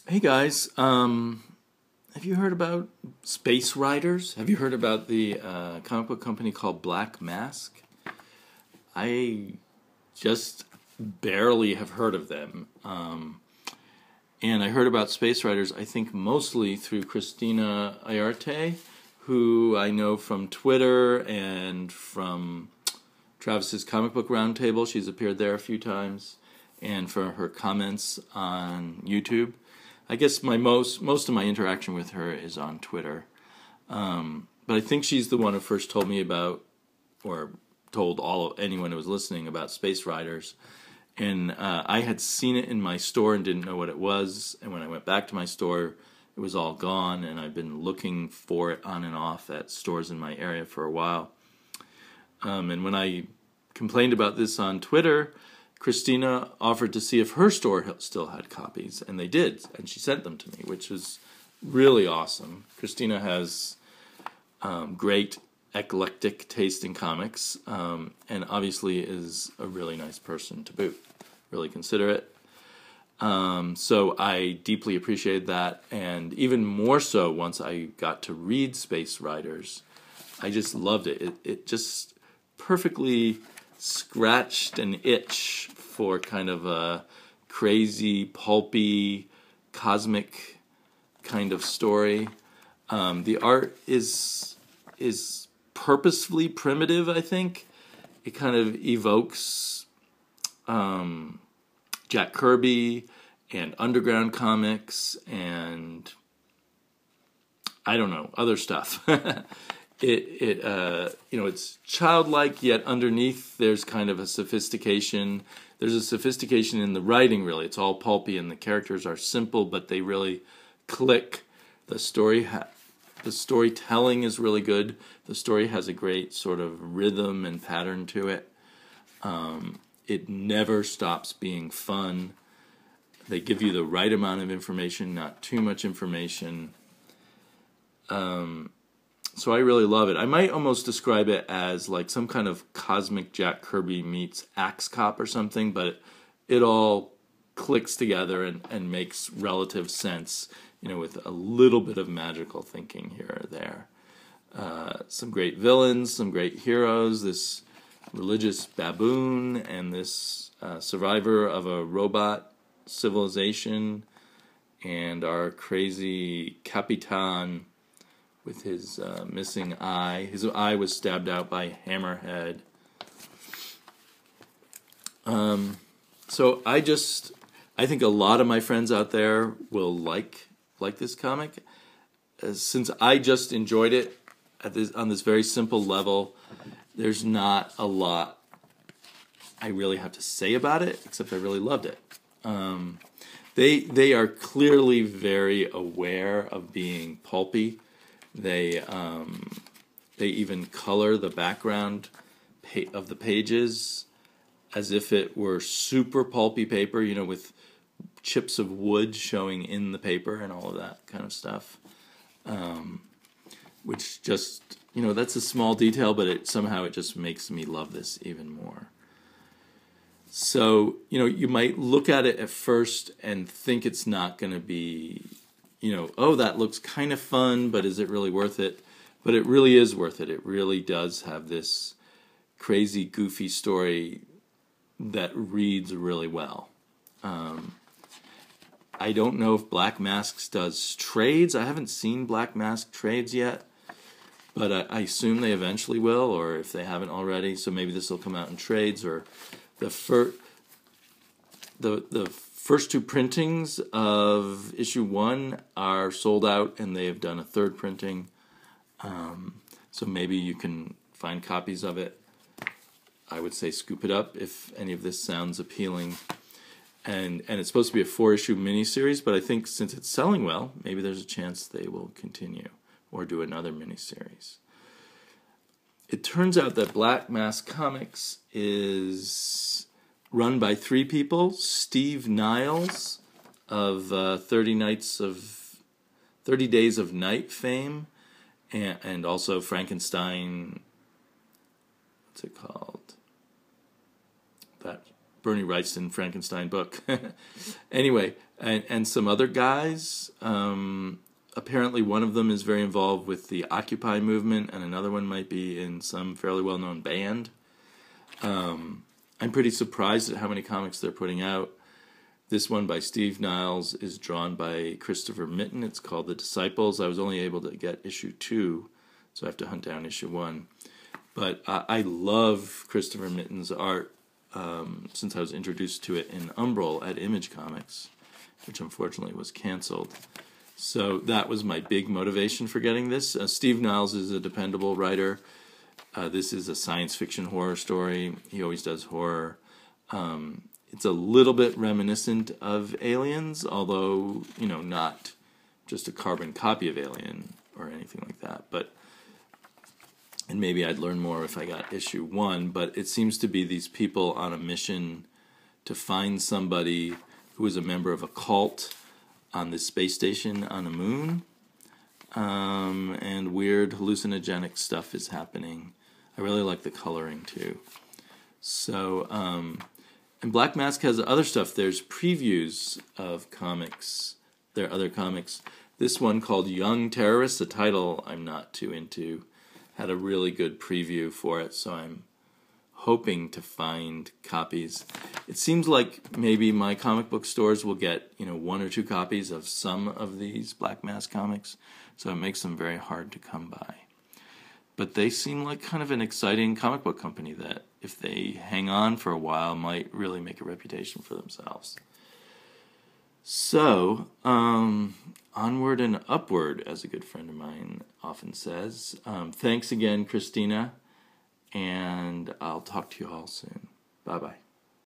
Hey guys, have you heard about Space Riders? Have you heard about the comic book company called Black Mask? I just barely have heard of them. And I heard about Space Riders, I think mostly through Christina Ayarte, who I know from Twitter and from Travis's Comic Book Roundtable. She's appeared there a few times. And for her comments on YouTube. I guess my most of my interaction with her is on Twitter. But I think she's the one who first told me about, or told anyone who was listening about Space Riders. And I had seen it in my store and didn't know what it was. And when I went back to my store, it was all gone. And I've been looking for it on and off at stores in my area for a while. And when I complained about this on Twitter, Christina offered to see if her store still had copies, and they did, and she sent them to me, which was really awesome. Christina has great eclectic taste in comics, and obviously is a really nice person to boot, really considerate. So I deeply appreciated that, and even more so once I got to read Space Riders. I just loved it. It just perfectly scratched an itch for kind of a crazy, pulpy, cosmic kind of story. The art is purposefully primitive, I think. It kind of evokes Jack Kirby and Underground comics and I don't know, other stuff. It's childlike, yet underneath there's kind of a sophistication. There's a sophistication in the writing, really. It's all pulpy, and the characters are simple, but they really click. The storytelling is really good. The story has a great sort of rhythm and pattern to it. It never stops being fun. They give you the right amount of information, not too much information. So I really love it. I might almost describe it as like some kind of cosmic Jack Kirby meets Axe Cop or something, but it all clicks together and makes relative sense, with a little bit of magical thinking here or there. Some great villains, some great heroes, this religious baboon and this survivor of a robot civilization, and our crazy Capitan with his missing eye. His eye was stabbed out by Hammerhead. So I think a lot of my friends out there will like this comic. Since I just enjoyed it on this very simple level, there's not a lot I really have to say about it, except I really loved it. They are clearly very aware of being pulpy. They even color the background of the pages as if it were super pulpy paper, with chips of wood showing in the paper and all of that kind of stuff. Which just, that's a small detail, but somehow it just makes me love this even more. So, you might look at it at first and think it's not going to be, oh, that looks kind of fun, but is it really worth it? But it really is worth it. It really does have this crazy, goofy story that reads really well. I don't know if Black Masks does trades. I haven't seen Black Mask trades yet, but I assume they eventually will, or if they haven't already. So maybe this will come out in trades, or the first two printings of issue 1 are sold out, and they have done a third printing. So maybe you can find copies of it. I would say scoop it up if any of this sounds appealing. And it's supposed to be a 4-issue miniseries, but I think since it's selling well, maybe there's a chance they will continue or do another miniseries. It turns out that Black Mask Comics is run by 3 people: Steve Niles of 30 Days of Night fame, and also Frankenstein. What's it called? That Bernie Wrightson Frankenstein book. Anyway, and some other guys. Apparently, one of them is very involved with the Occupy movement, and another one might be in some fairly well-known band. I'm pretty surprised at how many comics they're putting out. This one by Steve Niles is drawn by Christopher Mitten. It's called The Disciples. I was only able to get issue 2, so I have to hunt down issue 1. But I love Christopher Mitten's art since I was introduced to it in Umbral at Image Comics, which unfortunately was canceled. So that was my big motivation for getting this. Steve Niles is a dependable writer. This is a science fiction horror story. He always does horror. It's a little bit reminiscent of Aliens, although, not just a carbon copy of Alien or anything like that. And maybe I'd learn more if I got issue 1, but it seems to be these people on a mission to find somebody who is a member of a cult on the space station on the moon, and weird hallucinogenic stuff is happening. I really like the coloring too. So, and Black Mask has other stuff. There's previews of comics. There are other comics. This one called Young Terrorists, a title I'm not too into, had a really good preview for it, so I'm hoping to find copies. It seems like maybe my comic book stores will get 1 or 2 copies of some of these Black Mask comics, so it makes them very hard to come by. But they seem like kind of an exciting comic book company that, if they hang on for a while, might really make a reputation for themselves. So, onward and upward, as a good friend of mine often says. Thanks again, Christina. And I'll talk to you all soon. Bye-bye.